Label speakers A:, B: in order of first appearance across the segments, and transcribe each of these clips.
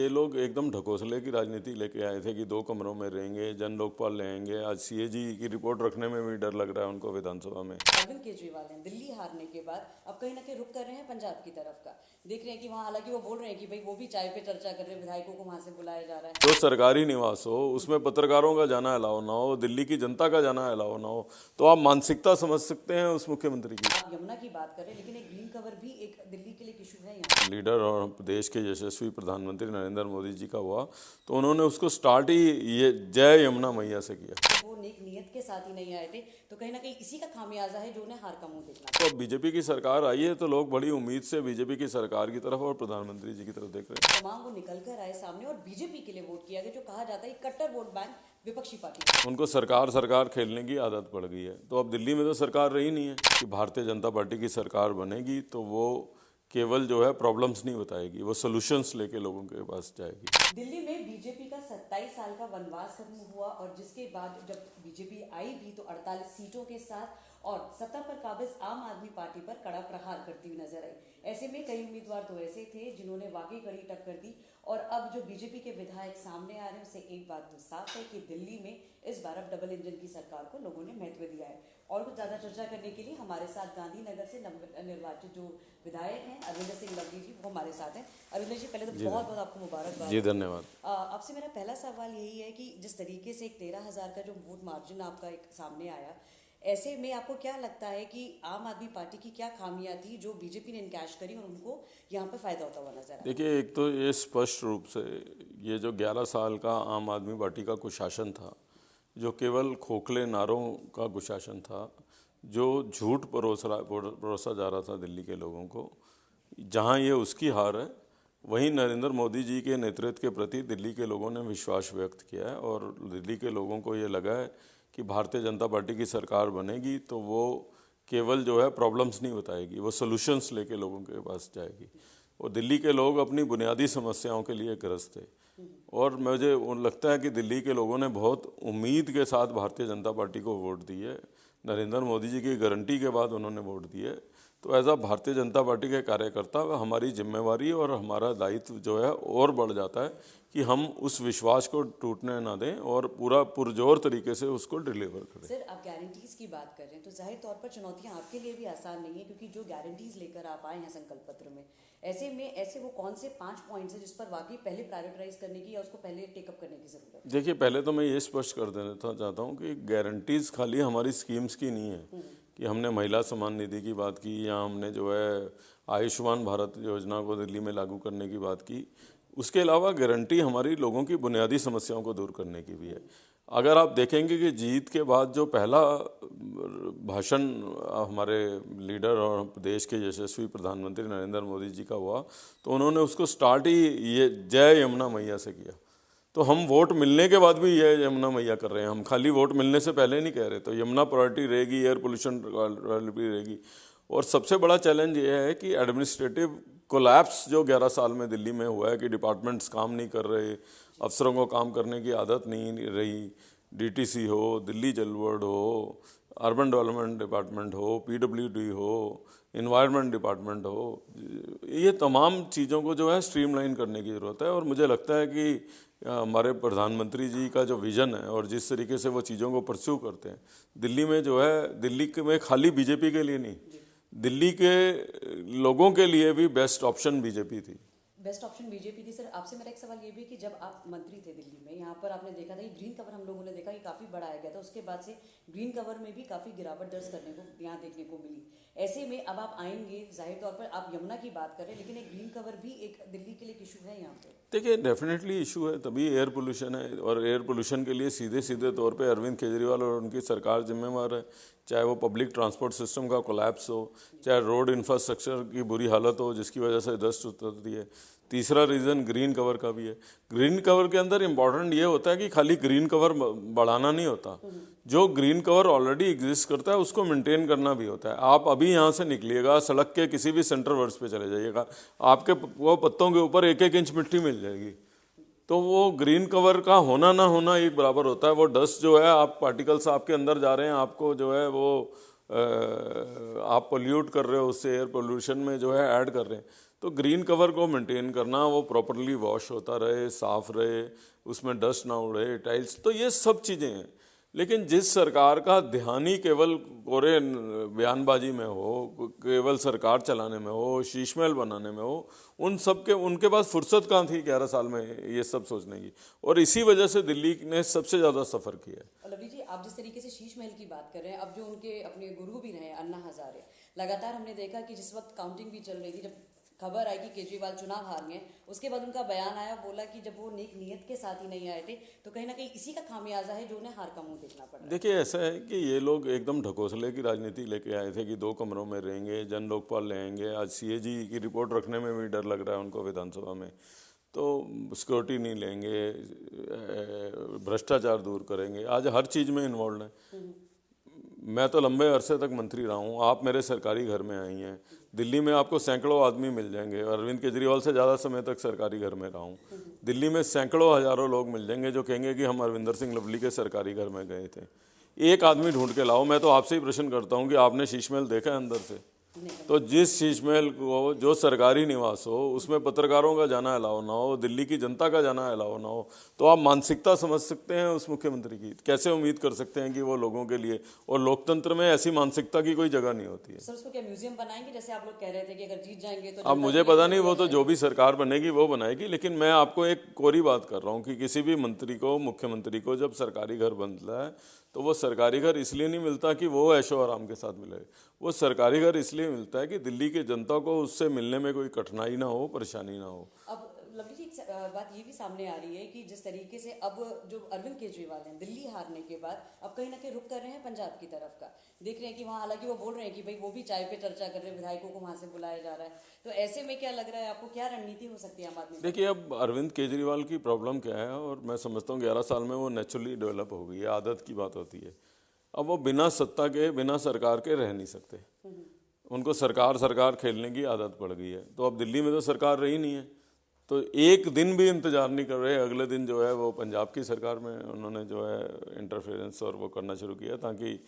A: ये लोग एकदम ढकोसले की राजनीति लेके आए थे कि 2 कमरों में रहेंगे, जन लोकपाल लेंगे। आज सीएजी की रिपोर्ट रखने में भी डर लग रहा है उनको विधानसभा में।
B: अरविंद केजरीवाल हैं दिल्ली हारने के बाद अब कहीं ना कहीं रुख कर रहे हैं पंजाब की तरफ का। देख रहे हैं कि वहाँ हालांकि वो बोल रहे हैं कि भाई वो भी चाय पे चर्चा कर रहे हैं, विधायकों को वहाँ से बुलाया जा रहा है।
A: जो सरकारी निवास हो उसमें पत्रकारों का जाना अलाउ ना हो, दिल्ली की जनता का जाना अलाउ ना हो, तो आप मानसिकता समझ सकते हैं उस मुख्यमंत्री की।
B: आप यमुना की बात करें, लेकिन एक ग्रीन कवर भी एक दिल्ली के लिए इशू है यहाँ।
A: लीडर और देश के यशस्वी प्रधानमंत्री नरेंद्र मोदी जी का हुआ तो उन्होंने उसको स्टार्ट ही ये जय यमुना मैया से किया।
B: वो नेक नियत के साथ ही नहीं आए थे, तो कहीं ना कहीं इसी का खामियाजा है जो उन्हें हार का मुंह देखना।
A: तो अब बीजेपी की सरकार आई है तो लोग बड़ी उम्मीद से बीजेपी की सरकार की तरफ और प्रधानमंत्री जी की तरफ देख रहे हैं।
B: तमाम वो निकल कर आए सामने और बीजेपी के लिए वोट किया गया, जो कहा जाता है कट्टर वोट बैंक विपक्षी पार्टी।
A: उनको सरकार खेलने की आदत पड़ गई है। तो अब दिल्ली में तो सरकार रही नहीं है कि भारतीय जनता पार्टी की सरकार बनेगी तो वो केवल जो है प्रॉब्लम्स नहीं बताएगी, वो सॉल्यूशंस लेके लोगों के पास जाएगी।
B: दिल्ली में बीजेपी का 27 साल का वनवास खत्म हुआ और जिसके बाद जब बीजेपी आई भी तो 48 सीटों के साथ और सत्ता पर काबिज आम आदमी पार्टी पर कड़ा प्रहार करती हुई नजर आई। ऐसे में कई उम्मीदवार तो ऐसे थे जिन्होंने वाकई कड़ी टक्कर दी और अब जो बीजेपी के विधायक सामने आ रहे हैं उससे एक बात तो साफ है कि दिल्ली में इस बार अब डबल इंजन की सरकार को लोगों ने महत्व दिया है। और कुछ ज्यादा चर्चा करने के लिए हमारे साथ गांधीनगर से निर्वाचित जो विधायक हैं अरविंदर सिंह लवली जी, वो हमारे साथ हैं। अरविंदर जी, पहले तो बहुत बहुत आपको मुबारकबाद।
A: जी धन्यवाद।
B: आपसे मेरा पहला सवाल यही है कि जिस तरीके से एक 13,000 का जो वोट मार्जिन आपका एक सामने आया, ऐसे में आपको क्या लगता है कि आम आदमी पार्टी की क्या खामियां थी जो बीजेपी ने इनकैश करी और उनको यहाँ पे फायदा होता हुआ नजर आया?
A: देखिए, एक तो ये स्पष्ट रूप से ये जो 11 साल का आम आदमी पार्टी का कुशासन था, जो केवल खोखले नारों का कुशासन था, जो झूठ परोसा जा रहा था दिल्ली के लोगों को, जहाँ ये उसकी हार है वहीं नरेंद्र मोदी जी के नेतृत्व के प्रति दिल्ली के लोगों ने विश्वास व्यक्त किया है और दिल्ली के लोगों को ये लगा है कि भारतीय जनता पार्टी की सरकार बनेगी तो वो केवल जो है प्रॉब्लम्स नहीं बताएगी, वो सॉल्यूशंस लेके लोगों के पास जाएगी। और दिल्ली के लोग अपनी बुनियादी समस्याओं के लिए ग्रस्त थे और मुझे लगता है कि दिल्ली के लोगों ने बहुत उम्मीद के साथ भारतीय जनता पार्टी को वोट दी है। नरेंद्र मोदी जी की गारंटी के बाद उन्होंने वोट दी है। तो एज आ भारतीय जनता पार्टी के कार्यकर्ता हमारी जिम्मेवारी और हमारा दायित्व जो है और बढ़ जाता है कि हम उस विश्वास को टूटने ना दें और पूरा पुरजोर तरीके से उसको डिलीवर करें।
B: सर, आप गारंटीज की बात कर रहे हैं तो जाहिर तौर पर चुनौतियां आपके लिए भी आसान नहीं है, क्योंकि जो गारंटीज लेकर आप आए हैं संकल्प पत्र में, ऐसे वो कौन से 5 पॉइंट्स हैं जिस पर वाकई पहले प्रायोरिटाइज करने की या उसको पहले टेकअप करने की जरूरत है?
A: देखिए, पहले तो मैं ये स्पष्ट कर देना चाहता हूँ कि गारंटीज खाली हमारी स्कीम्स की नहीं है कि हमने महिला सम्मान निधि की बात की या हमने जो है आयुष्मान भारत योजना को दिल्ली में लागू करने की बात की। उसके अलावा गारंटी हमारी लोगों की बुनियादी समस्याओं को दूर करने की भी है। अगर आप देखेंगे कि जीत के बाद जो पहला भाषण हमारे लीडर और देश के यशस्वी प्रधानमंत्री नरेंद्र मोदी जी का हुआ तो उन्होंने उसको स्टार्ट ही ये जय यमुना मैया से किया। तो हम वोट मिलने के बाद भी ये यमुना मैया कर रहे हैं, हम खाली वोट मिलने से पहले नहीं कह रहे। तो यमुना प्रायोरिटी रहेगी, एयर पोल्यूशन भी रहेगी। और सबसे बड़ा चैलेंज ये है कि एडमिनिस्ट्रेटिव कोलैप्स जो 11 साल में दिल्ली में हुआ है कि डिपार्टमेंट्स काम नहीं कर रहे, अफसरों को काम करने की आदत नहीं रही, डीटीसी हो, दिल्ली जल बोर्ड हो, अर्बन डेवलपमेंट डिपार्टमेंट हो, पीडब्ल्यूडी हो, इन्वायरमेंट डिपार्टमेंट हो, ये तमाम चीज़ों को जो है स्ट्रीमलाइन करने की ज़रूरत है। और मुझे लगता है कि हमारे प्रधानमंत्री जी का जो विज़न है और जिस तरीके से वो चीज़ों को परस्यू करते हैं दिल्ली में जो है, दिल्ली में खाली बीजेपी के लिए नहीं, दिल्ली के लोगों के लिए भी बेस्ट ऑप्शन बीजेपी थी।
B: बेस्ट ऑप्शन बीजेपी थी। सर, आपसे मेरा एक सवाल ये भी कि जब आप मंत्री थे दिल्ली में, यहाँ पर आपने देखा था कि ग्रीन कवर हम लोगों ने देखा कि काफ़ी बढ़ाया गया था, उसके बाद से ग्रीन कवर में भी काफ़ी गिरावट दर्ज करने को यहाँ देखने को मिली। ऐसे में अब आप आएंगे, जाहिर तौर पर आप यमुना की बात करें, लेकिन एक ग्रीन कवर भी एक दिल्ली के लिए इशू है यहाँ पे।
A: देखिए, डेफिनेटली इशू है, तभी एयर पोल्यूशन है। और एयर पोल्यूशन के लिए सीधे तौर पे अरविंद केजरीवाल और उनकी सरकार जिम्मेवार है, चाहे वो पब्लिक ट्रांसपोर्ट सिस्टम का कोलैप्स हो, चाहे रोड इंफ्रास्ट्रक्चर की बुरी हालत हो जिसकी वजह से डस्ट उतरती है। तीसरा रीज़न ग्रीन कवर का भी है। ग्रीन कवर के अंदर इम्पॉर्टेंट ये होता है कि खाली ग्रीन कवर बढ़ाना नहीं होता, जो ग्रीन कवर ऑलरेडी एग्जिस्ट करता है उसको मेंटेन करना भी होता है। आप अभी यहाँ से निकलिएगा, सड़क के किसी भी सेंटर वर्ड्स पे चले जाइएगा, आपके वो पत्तों के ऊपर 1-1 इंच मिट्टी मिल जाएगी। तो वो ग्रीन कवर का होना ना होना एक बराबर होता है। वो डस्ट जो है, आप पार्टिकल्स आपके अंदर जा रहे हैं, आपको जो है वो आप पोल्यूट कर रहे हो, उससे एयर पोल्यूशन में जो है ऐड कर रहे हैं। तो ग्रीन कवर को मेंटेन करना, वो प्रॉपरली वॉश होता रहे, साफ रहे, उसमें डस्ट ना उड़े, टाइल्स, तो ये सब चीज़ें हैं। लेकिन जिस सरकार का ध्यान ही केवल कोरे बयानबाजी में हो, केवल सरकार चलाने में हो, शीशमहल बनाने में हो, उनके पास फुर्सत कहाँ थी 11 साल में ये सब सोचने की। और इसी वजह से दिल्ली ने सबसे ज़्यादा सफ़र किया है।
B: और लवली जी, आप जिस तरीके से शीश महल की बात कर रहे हैं, अब जो उनके अपने गुरु भी रहे अन्ना हजारे, लगातार हमने देखा कि जिस वक्त काउंटिंग भी चल रही थी, जब खबर आई कि केजरीवाल चुनाव हार गए, उसके बाद उनका बयान आया, बोला कि जब वो नेक नियत के साथ ही नहीं आए थे तो कहीं ना कहीं इसी का खामियाजा है जो उन्हें हार का मुंह देखना पड़ा।
A: देखिए, ऐसा है कि ये लोग एकदम ढकोसले की राजनीति लेके आए थे कि 2 कमरों में रहेंगे, जन लोकपाल लेंगे। आज सीएजी की रिपोर्ट रखने में भी डर लग रहा है उनको विधानसभा में, तो सिक्योरिटी नहीं लेंगे, भ्रष्टाचार दूर करेंगे, आज हर चीज़ में इन्वॉल्व है। मैं तो लंबे अरसे तक मंत्री रहा हूँ, आप मेरे सरकारी घर में आई हैं, दिल्ली में आपको सैकड़ों आदमी मिल जाएंगे, अरविंद केजरीवाल से ज़्यादा समय तक सरकारी घर में रहा हूँ, दिल्ली में सैकड़ों हज़ारों लोग मिल जाएंगे जो कहेंगे कि हम अरविंदर सिंह लवली के सरकारी घर में गए थे। एक आदमी ढूंढ के लाओ। मैं तो आपसे ही प्रश्न करता हूँ कि आपने शीशमहल देखा है अंदर से? तो जिस शीशमहल को जो सरकारी निवास हो उसमें पत्रकारों का जाना अलाउ ना हो, दिल्ली की जनता का जाना अलाउ ना हो, तो आप मानसिकता समझ सकते हैं उस मुख्यमंत्री की। कैसे उम्मीद कर सकते हैं कि वो लोगों के लिए, और लोकतंत्र में ऐसी मानसिकता की कोई जगह नहीं होती है।
B: सर, उसको क्या म्यूजियम बनाएंगे, जैसे आप लोग कह रहे थे कि अगर जीत जाएंगे तो?
A: अब मुझे पता नहीं, वो तो जो भी सरकार बनेगी वो बनाएगी, लेकिन मैं आपको एक कोरी बात कर रहा हूँ कि किसी भी मंत्री को, मुख्यमंत्री को जब सरकारी घर बनता है तो वो सरकारी घर इसलिए नहीं मिलता कि वो ऐशो आराम के साथ मिले, वो सरकारी घर इसलिए मिलता है कि दिल्ली की जनता को उससे मिलने में कोई कठिनाई ना हो, परेशानी ना हो।
B: अब लवली जी, एक बात ये भी सामने आ रही है कि जिस तरीके से अब जो अरविंद केजरीवाल हैं, दिल्ली हारने के बाद अब कहीं ना कहीं रुख कर रहे हैं पंजाब की तरफ का। देख रहे हैं कि वहाँ, हालांकि वो बोल रहे हैं कि भाई वो भी चाय पे चर्चा कर रहे हैं, विधायकों को वहाँ से बुलाया जा रहा है, तो ऐसे में क्या लग रहा है आपको, क्या रणनीति हो सकती है आम आदमी?
A: देखिए, अब अरविंद केजरीवाल की प्रॉब्लम क्या है, और मैं समझता हूँ 11 साल में वो नेचुरली डेवलप हो गई है, आदत की बात होती है। अब वो बिना सत्ता के, बिना सरकार के रह नहीं सकते, उनको सरकार खेलने की आदत पड़ गई है। तो अब दिल्ली में तो सरकार रही नहीं है, तो एक दिन भी इंतजार नहीं कर रहे, अगले दिन जो है वो पंजाब की सरकार में उन्होंने जो है इंटरफेरेंस और वो करना शुरू किया ताकि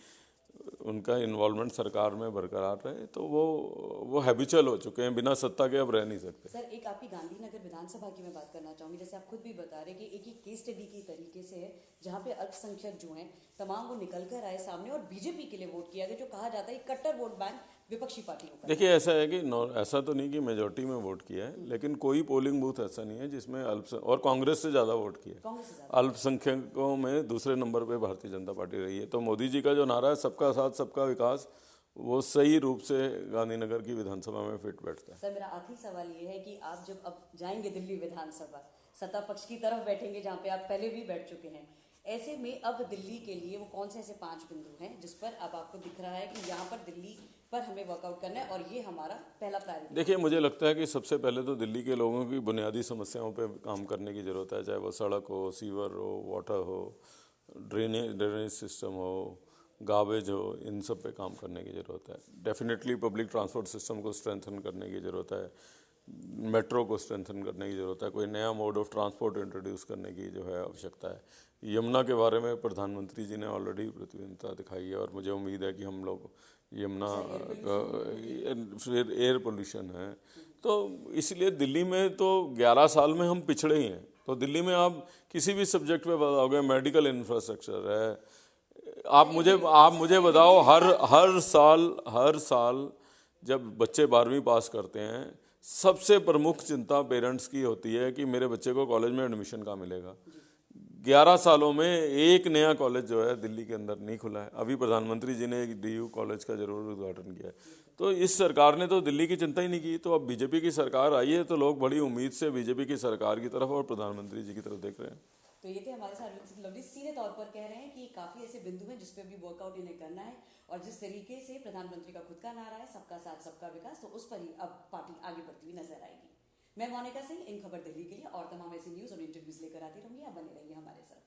A: उनका इन्वॉल्वमेंट सरकार में बरकरार रहे। तो वो हैबिचुअल हो चुके हैं, बिना सत्ता के अब रह नहीं सकते।
B: सर, एक आपकी गांधीनगर विधानसभा की मैं बात करना चाहूँगी, जैसे आप खुद भी बता रहे कि एक ही केस स्टडी की तरीके से है जहाँ पे अल्पसंख्यक जो हैं तमाम वो निकल कर आए सामने और बीजेपी के लिए वोट किया गया, जो कहा जाता है कट्टर वोट बैंक विपक्षी पार्टियों का।
A: देखिए, ऐसा है कि ऐसा तो नहीं कि मेजोरिटी में वोट किया है, लेकिन कोई पोलिंग बूथ ऐसा नहीं है जिसमें और कांग्रेस से ज़्यादा वोट किया है।
B: कांग्रेस से ज्यादा।
A: अल्पसंख्यकों में दूसरे नंबर पे भारतीय जनता पार्टी रही है। तो मोदी जी का जो नारा है सबका साथ सबका विकास, वो सही रूप से गांधीनगर की विधानसभा में फिट बैठता है।
B: सर, मेरा आखिरी सवाल ये है कि आप जब अब जाएंगे दिल्ली विधानसभा, सत्ता पक्ष की तरफ बैठेंगे जहाँ पे आप पहले भी बैठ चुके हैं, ऐसे में अब दिल्ली के लिए वो कौन से ऐसे 5 बिंदु हैं जिस पर अब आपको दिख रहा है कि यहाँ पर दिल्ली पर हमें वर्कआउट करना है और ये हमारा पहला प्रायोरिटी?
A: देखिए, मुझे लगता है कि सबसे पहले तो दिल्ली के लोगों की बुनियादी समस्याओं पे काम करने की ज़रूरत है, चाहे वो सड़क हो, सीवर हो, वाटर हो, ड्रेनेज सिस्टम हो, गार्बेज हो, इन सब पे काम करने की ज़रूरत है। डेफिनेटली पब्लिक ट्रांसपोर्ट सिस्टम को स्ट्रेंथन करने की ज़रूरत है, मेट्रो को स्ट्रेंथन करने की ज़रूरत है, कोई नया मोड ऑफ ट्रांसपोर्ट इंट्रोड्यूस करने की जो है आवश्यकता है। यमुना के बारे में प्रधानमंत्री जी ने ऑलरेडी प्रतिबद्धता दिखाई है और मुझे उम्मीद है कि हम लोग यमुना फिर एयर पोल्यूशन है, तो इसलिए दिल्ली में तो 11 साल में हम पिछड़े ही हैं। तो दिल्ली में आप किसी भी सब्जेक्ट पे बताओगे, मेडिकल इंफ्रास्ट्रक्चर है, आप मुझे बताओ, हर साल जब बच्चे 12वीं पास करते हैं, सबसे प्रमुख चिंता पेरेंट्स की होती है कि मेरे बच्चे को कॉलेज में एडमिशन कहाँ मिलेगा। 11 सालों में एक नया कॉलेज जो है दिल्ली के अंदर नहीं खुला है। अभी प्रधानमंत्री जी ने एक डीयू कॉलेज का जरूर उद्घाटन किया है। तो इस सरकार ने तो दिल्ली की चिंता ही नहीं की। तो अब बीजेपी की सरकार आई है तो लोग बड़ी उम्मीद से बीजेपी की सरकार की तरफ और प्रधानमंत्री जी की तरफ देख रहे हैं।
B: तो ये थे हमारे साथ लवली, सीधे तौर पर कह रहे हैं कि काफी ऐसे बिंदु हैं जिसपे भी वर्कआउट इन्हें करना है और जिस तरीके से प्रधानमंत्री का खुद का नारा है सबका साथ सबका विकास, तो उस पर ही अब पार्टी आगे बढ़ती हुई नजर आएगी। मैं मोनिका सिंह, इन खबर दिल्ली के लिए और तमाम ऐसी न्यूज और इंटरव्यूज लेकर आती रहूंगी। आप बने रहिए हमारे साथ।